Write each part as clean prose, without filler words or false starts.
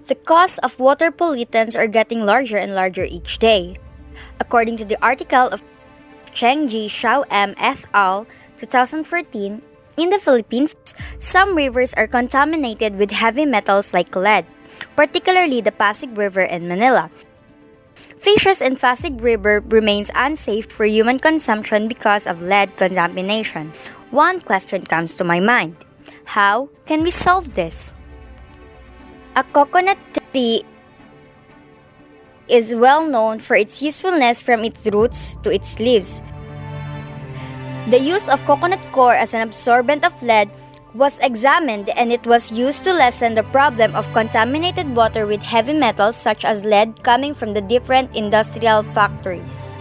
The costs of water pollutants are getting larger and larger each day. According to the article of Chengji Xiao M. et al. 2014, in the Philippines, some rivers are contaminated with heavy metals like lead, particularly the Pasig River in Manila. Fishes in Pasig River remains unsafe for human consumption because of lead contamination. One question comes to my mind. How can we solve this? A coconut tree is well known for its usefulness from its roots to its leaves. The use of coconut coir as an absorbent of lead was examined, and it was used to lessen the problem of contaminated water with heavy metals such as lead coming from the different industrial factories.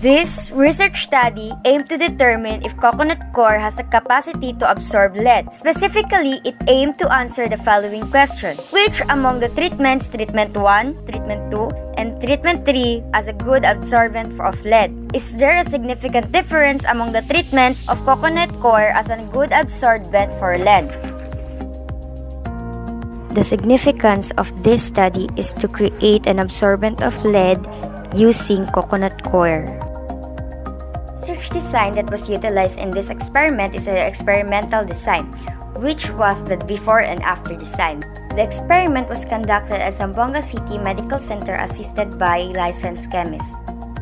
This research study aimed to determine if coconut coir has a capacity to absorb lead. Specifically, it aimed to answer the following question: which among the treatments, treatment 1, treatment 2, and treatment 3 as a good absorbent of lead? Is there a significant difference among the treatments of coconut coir as a good absorbent for lead? The significance of this study is to create an absorbent of lead using coconut coir. Research design that was utilized in this experiment is an experimental design, which was the before and after design. The experiment was conducted at Zamboanga City Medical Center assisted by licensed chemists.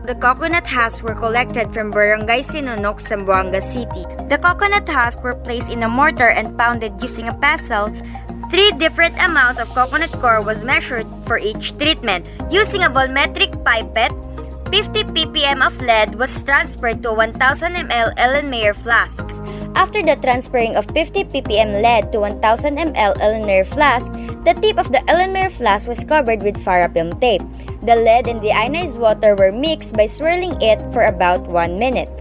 The coconut husks were collected from Barangay Sinunok, Zamboanga City. The coconut husks were placed in a mortar and pounded using a pestle. 3 different amounts of coconut coir was measured for each treatment. Using a volumetric pipette, 50 ppm of lead was transferred to 1000 ml Erlenmeyer flasks. After the transferring of 50 ppm lead to 1000 ml Erlenmeyer flask, the tip of the Erlenmeyer flask was covered with parafilm tape. The lead and the ionized water were mixed by swirling it for about 1 minute.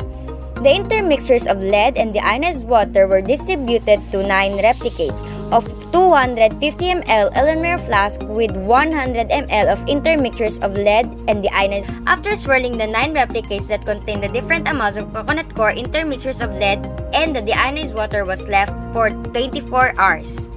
The intermixtures of lead and the ionized water were distributed to 9 replicates of 250 ml Erlenmeyer flask with 100 ml of intermixtures of lead and the ionized. After swirling the 9 replicates that contained the different amounts of coconut coir, intermixtures of lead and the deionized water was left for 24 hours.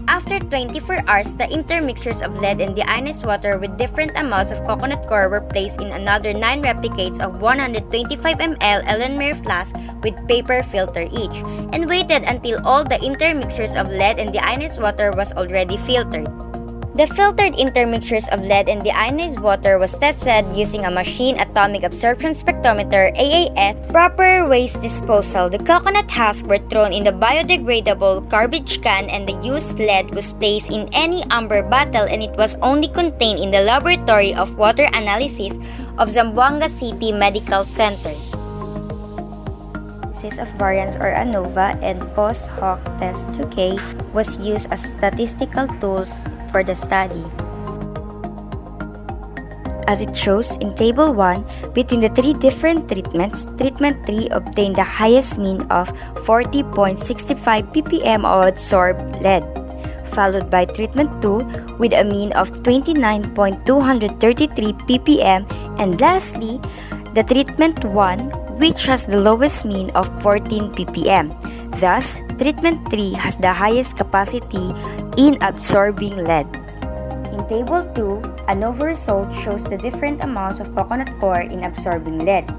After 24 hours, the intermixtures of lead and deionized water with different amounts of coconut coir were placed in another 9 replicates of 125 ml Erlenmeyer flask with paper filter each, and waited until all the intermixtures of lead and deionized water was already filtered. The filtered intermixtures of lead and deionized water was tested using a machine atomic absorption spectrometer (AAS). Proper waste disposal. The coconut husks were thrown in the biodegradable garbage can, and the used lead was placed in any amber bottle, and it was only contained in the laboratory of water analysis of Zamboanga City Medical Center. Of variance or ANOVA and post hoc test 2K was used as statistical tools for the study. As it shows in Table 1, between the 3 different treatments, Treatment 3 obtained the highest mean of 40.65 ppm of adsorbed lead, followed by Treatment 2 with a mean of 29.233 ppm, and lastly, the Treatment 1 which has the lowest mean of 14 ppm. Thus, Treatment 3 has the highest capacity in absorbing lead. In Table 2, ANOVA result shows the different amounts of coconut coir in absorbing lead.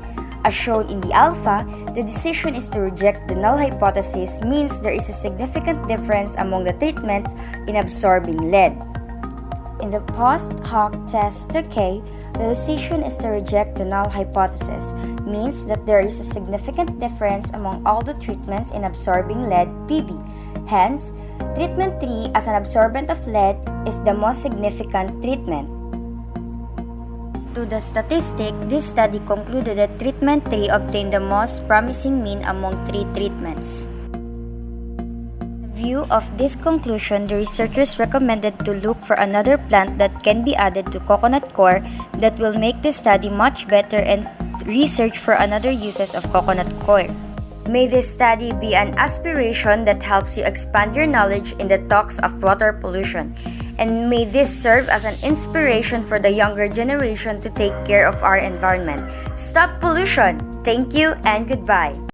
As shown in the alpha, the decision is to reject the null hypothesis, means there is a significant difference among the treatments in absorbing lead. In the post hoc test 2K, the decision is to reject the null hypothesis, means that there is a significant difference among all the treatments in absorbing lead (PB). Hence, Treatment 3 as an absorbent of lead is the most significant treatment. To the statistic, this study concluded that Treatment 3 obtained the most promising mean among 3 treatments. In view of this conclusion, the researchers recommended to look for another plant that can be added to coconut coir that will make the study much better, and research for another uses of coconut coir. May this study be an aspiration that helps you expand your knowledge in the talks of water pollution, and may this serve as an inspiration for the younger generation to take care of our environment. Stop pollution! Thank you and goodbye!